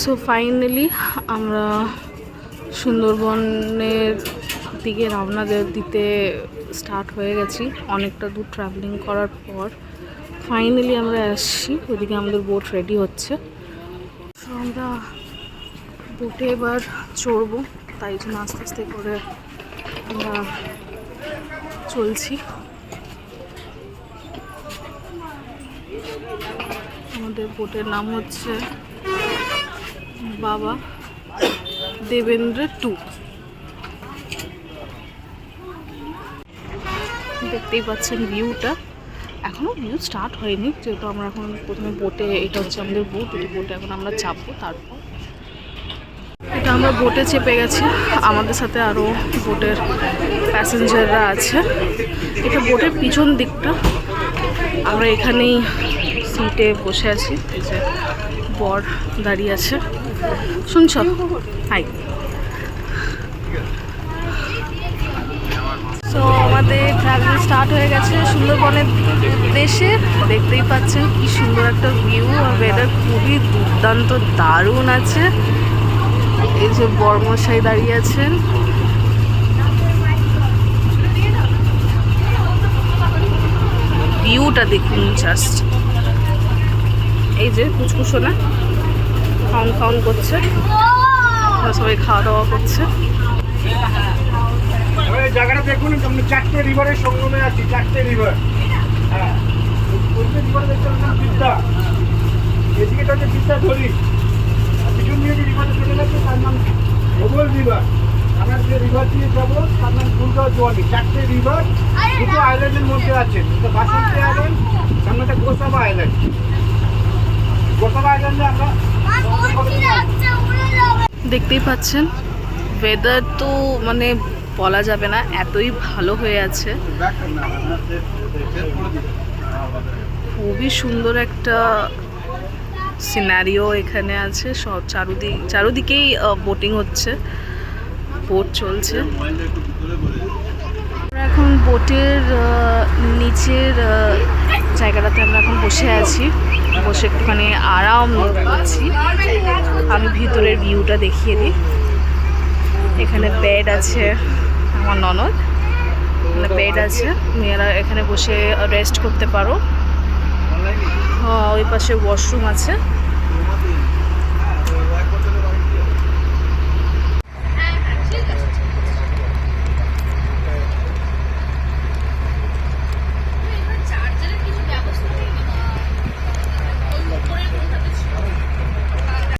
So finally আমরা সুন্দরবনের দিকে রওনা দিতে স্টার্ট হয়ে গেছি। অনেকটা দূর ট্রাভেলিং করার পর ফাইনালি আমরা আসছি। ওইদিকে আমাদের বোট রেডি হচ্ছে। সো আমরা বোটে এবার চড়বো, তাই জন্য আস্তে আস্তে করে আমরা চলছি। আমাদের বোটের নাম হচ্ছে বাবা দেবেন্দ্র 2। দেখতেই পাচ্ছেন ভিউটা। এখনও ভিউ স্টার্ট হয়নি, যেহেতু আমরা এখন প্রথমে বোটে, এটা হচ্ছে আমাদের বোট, এই বোটে এখন আমরা চাপবো। তারপর এটা আমরা বোটে চেপে গেছি, আমাদের সাথে আরও বোটের প্যাসেঞ্জাররা আছে। এটা বোটের পিছন দিকটা, আমরা এখানেই সিটে বসে আছি। এই যে বর দাঁড়িয়ে আছে, শুনছ? হাই। সো আমাদের ট্রাভেল স্টার্ট হয়ে গেছে সুন্দরবনের উদ্দেশ্যে। দেখতেই পাচ্ছেন কি সুন্দর একটা ভিউ, আর ওয়েদার খুবই দুর্দান্ত, দারুণ আছে। এই যে বর্মশাই দাঁড়িয়ে আছেন। ভিউটা দেখুন জাস্ট। এই যে কুচকুচোনা খাওন খাওন করছে, সবাই খাওয়া দাওয়া করছে। জায়গাটা দেখুন, চারটে রিভারের সঙ্গমে আছি, চারটে রিভার। হ্যাঁ, রিভার দেখতে বিদ্যা, এদিকে হচ্ছে বিদ্যা ধরি, পিছন দিয়ে যে রিভারটা চলে যাচ্ছে তার নাম ভোগল রিভার। আমরা যে রিভার দিয়ে যাবো তার নাম ফুলগাঁও জোয়ানি। চারটে রিভার, দুটো আইল্যান্ডের মধ্যে আছে, দুটো বাসন্তী আইল্যান্ড, সামনে একটা গোসাবা আইল্যান্ড। গোসাবা আইল্যান্ডে আমরা দেখতেই পাচ্ছেন ওয়েদার তো মানে বলা যাবে না, এতই ভালো হয়ে আছে। খুবই সুন্দর একটা সিনারিও এখানে আছে। সব চারুদিকেই বোটিং হচ্ছে, বোট চলছে। আমরা এখন বোটের নিচের জায়গাটাতে আমরা এখন বসে আছি, বসে একটুখানি আরাম করছি। আমি ভিতরের ভিউটা দেখিয়ে দিই। এখানে বেড আছে, আমার ননদ, মানে বেড আছে, মেয়েরা এখানে বসে রেস্ট করতে পারো। ওই পাশে ওয়াশরুম আছে।